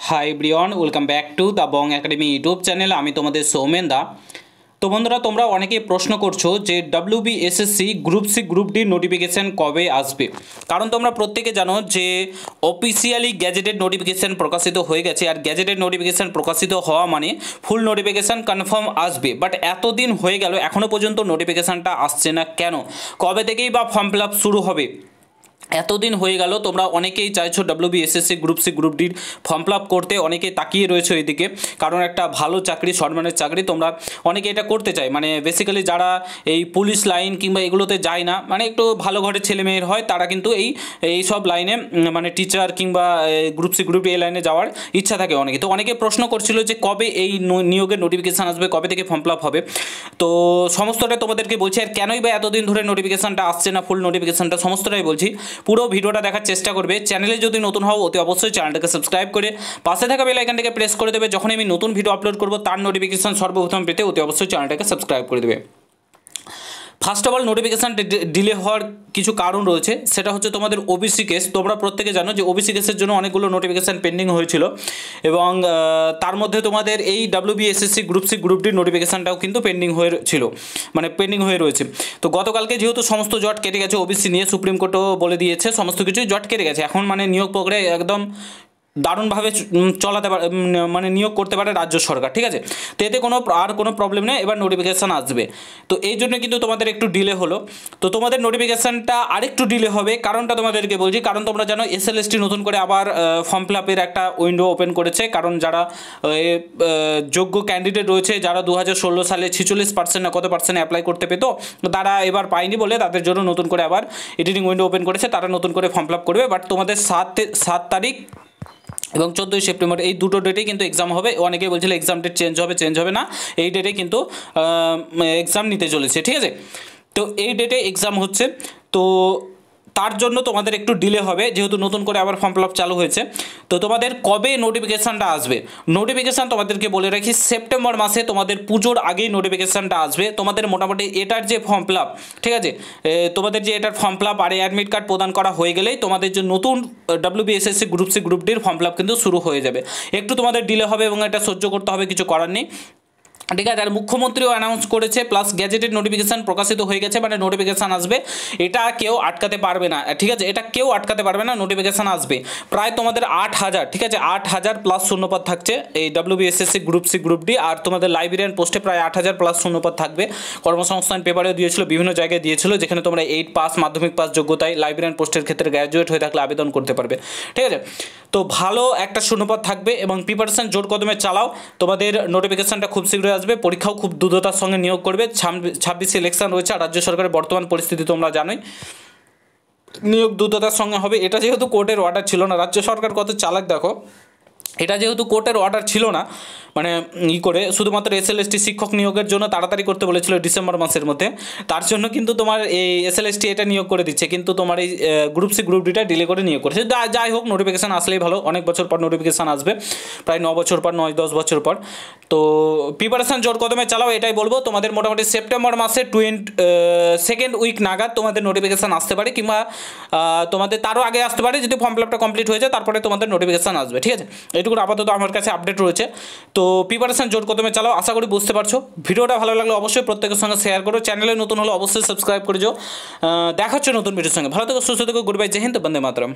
Hi everyone, welcome back to the Bong academy YouTube channel. আমি তোমাদের সৌমেন দা। তো বন্ধুরা, তোমরা অনেকেই প্রশ্ন করছো যে WBSSC group C group D notification কবে আসবে। কারণ তোমরা প্রত্যেকে জানো যে অফিসিয়ালি গ্যাজেটেড নোটিফিকেশান প্রকাশিত হয়ে গেছে, আর গ্যাজেটেড নোটিফিকেশান প্রকাশিত হওয়া মানে ফুল নোটিফিকেশান কনফার্ম আসবে। বাট এতদিন হয়ে গেল, এখনও পর্যন্ত নোটিফিকেশানটা আসছে না কেন? কবে থেকেই বা ফর্ম ফিল আপ শুরু হবে? এতদিন হয়ে গেল, তোমরা অনেকেই চাইছো WBSSC গ্রুপ সি গ্রুপ ডির ফর্ম ফিল আপ করতে, অনেকেই তাকিয়ে রয়েছে ওইদিকে। কারণ একটা ভালো চাকরি, সম্মানের চাকরি, তোমরা অনেকে এটা করতে চাই। মানে বেসিক্যালি যারা এই পুলিশ লাইন কিংবা এগুলোতে যায় না, মানে একটু ভালো ঘরের ছেলে মেয়ের হয়, তারা কিন্তু এই সব লাইনে মানে টিচার কিংবা গ্রুপ সি গ্রুপ ডি এই লাইনে যাওয়ার ইচ্ছা থাকে অনেকে। তো অনেকে প্রশ্ন করছিল যে কবে এই নিয়োগের নোটিফিকেশান আসবে, কবে থেকে ফর্ম ফিল আপ হবে। তো সমস্তটা তোমাদেরকে বলছি, আর কেনই বা এতদিন ধরে নোটিফিকেশানটা আসছে না, ফুল নোটিফিকেশানটা সমস্তটাই বলছি। পুরো ভিডিওটা দেখার চেষ্টা করবে। চ্যানেলে যদি নতুন হও অতি অবশ্যই চ্যানেলটাকে সাবস্ক্রাইব করে পাশে থাকা বেল আইকনটাকে প্রেস করে দেবে। যখন আমি নতুন ভিডিও আপলোড করব তার নোটিফিকেশান সর্বপ্রথম পেতে অতি অবশ্যই চ্যানেলটাকে সাবস্ক্রাইব করে দেবে। First of all, notification delay হওয়ার কিছু কারণ রয়েছে। সেটা হচ্ছে তোমাদের ওবিসি কেস। তোমরা প্রত্যেকে জানো যে ওবিসি কেসের জন্য অনেকগুলো নোটিফিকেশান পেন্ডিং হয়েছিল, এবং তার মধ্যে তোমাদের এই WBSSC গ্রুপ সি গ্রুপ ডির নোটিফিকেশানটাও কিন্তু পেন্ডিং হয়ে রয়েছে। তো গতকালকে যেহেতু সমস্ত জট কেটে গেছে, ওবিসি নিয়ে সুপ্রিম কোর্টও বলে দিয়েছে সমস্ত কিছুই জট কেটে গেছে। এখন মানে নিয়োগ প্রক্রিয়া একদম দারুণভাবে চলাতে পারে, মানে নিয়োগ করতে পারে রাজ্য সরকার, ঠিক আছে। তো এতে কোনো প্রবলেম নেই, এবার নোটিফিকেশান আসবে। তো এই জন্য কিন্তু তোমাদের একটু ডিলে হলো। তো তোমাদের নোটিফিকেশানটা আরেকটু ডিলে হবে, কারণটা তোমাদেরকে বলছি। কারণ তোমরা জানো SLST নতুন করে আবার ফর্ম ফিল আপের একটা উইন্ডো ওপেন করেছে। কারণ যারা যোগ্য ক্যান্ডিডেট রয়েছে, যারা 2016 সালে 46% না কত পার্সেন্ট অ্যাপ্লাই করতে পেতো, তারা এবার পায়নি বলে তাদের জন্য নতুন করে আবার এডিটিং উইন্ডো ওপেন করেছে। তারা নতুন করে ফর্ম ফিল আপ করবে। বাট তোমাদের 7 তারিখ এবং 14ই সেপ্টেম্বর এই দুটো ডেটেই কিন্তু এক্সাম হবে। অনেকেই বলছিল এক্সাম ডেট চেঞ্জ হবে না, এই ডেটে কিন্তু এক্সাম নিতে চলেছে, ঠিক আছে। তো এই ডেটে এক্সাম হচ্ছে। তো তার জন্য তোমাদের একটু ডিলে হবে, যেহেতু নতুন করে আবার ফর্ম ফিল আপ চালু হয়েছে। তো তোমাদের কবে নোটিফিকেশানটা আসবে? নোটিফিকেশান তোমাদেরকে বলে রাখি, সেপ্টেম্বর মাসে তোমাদের পুজোর আগেই নোটিফিকেশানটা আসবে। তোমাদের মোটামুটি এটার যে ফর্ম ফিল আপ, ঠিক আছে, তোমাদের যে এটার ফর্ম ফিল আপ আর অ্যাডমিট কার্ড প্রদান করা হয়ে গেলেই তোমাদের যে নতুন WBSSC গ্রুপ সি গ্রুপ ডির ফর্ম ফিল আপ কিন্তু শুরু হয়ে যাবে। একটু তোমাদের ডিলে হবে এবং এটা সহ্য করতে হবে, কিছু করার নেই, ঠিক আছে। আর মুখ্যমন্ত্রীও অ্যানাউন্স করেছে, প্লাস গ্যাজেটেড নোটিফিকেশান প্রকাশিত হয়ে গেছে, মানে নোটিফিকেশান আসবে। এটা কেউ আটকাতে পারবে না, ঠিক আছে, এটা কেউ আটকাতে পারবে না, নোটিফিকেশান আসবে। প্রায় তোমাদের 8,000, ঠিক আছে, 8,000 প্লাস শূন্যপদ থাকছে এই WBSSC group C group D. আর তোমাদের লাইব্রেরিয়ান পোস্টে প্রায় 8,000 প্লাস শূন্যপদ থাকবে। কর্মসংস্থান পেপারেও দিয়েছিল, বিভিন্ন জায়গায় দিয়েছিল, যেখানে তোমরা 8 পাস, মাধ্যমিক পাস যোগ্যতায় লাইব্রেরিয়ান পোস্টের ক্ষেত্রে গ্র্যাজুয়েট হয়ে থাকলে আবেদন করতে পারবে, ঠিক আছে। তো ভালো একটা শূন্যপদ থাকবে এবং প্রিপারেশন জোর কদমে চালাও। তোমাদের নোটিফিকেশানটা খুব শীঘ্রই আসবে। পরীক্ষাও খুব দ্রুততার সঙ্গে নিয়োগ করবে। 26 ইলেকশন রয়েছে, আর রাজ্য সরকারের বর্তমান পরিস্থিতি তোমরা জানোই, নিয়োগ দ্রুততার সঙ্গে হবে। এটা যেহেতু কোর্টের অর্ডার ছিল না, রাজ্য সরকার কত চালাক দেখো, এটা যেহেতু কোর্টের অর্ডার ছিল না, মানে করে শুধুমাত্র SLST শিক্ষক নিয়োগের জন্য তাড়াতাড়ি করতে বলেছিল ডিসেম্বর মাসের মধ্যে, তার জন্য কিন্তু তোমার এই SLST এটা নিয়োগ করে দিচ্ছে, কিন্তু তোমার এই গ্রুপ সি গ্রুপ ডিটা ডিলে করে নিয়োগ করেছে। যাই হোক, নোটিফিকেশান আসলেই ভালো। অনেক বছর পর নোটিফিকেশান আসবে, প্রায় 9 বছর পর, 9-10 বছর পর। তো প্রিপারেশান জোর কদমে চালাও, এটাই বলবো। তোমাদের মোটামুটি সেপ্টেম্বর মাসে 2nd উইক নাগাদ তোমাদের নোটিফিকেশান আসতে পারে, কিংবা তোমাদের তারও আগে আসতে পারে যদি ফর্ম ফিল আপটা কমপ্লিট হয়ে যায়, তারপরে তোমাদের নোটিফিকেশান আসবে, ঠিক আছে। এইটুকু আপাতত আমার কাছে আপডেট রয়েছে। তো প্রিপারেশন জোর কদমে চালাও, আশা করি বুঝতে পারছো। ভিডিওটা ভালো লাগলে অবশ্যই প্রত্যেকের সঙ্গে শেয়ার করো। চ্যানেলে নতুন হলে অবশ্যই সাবস্ক্রাইব করে যাও। দেখা হচ্ছে নতুন ভিডিওর সঙ্গে। ভালো থেকো, সুস্থ থেকো, গুড বাই, জয় হিন্দ, বন্দে মাতরম।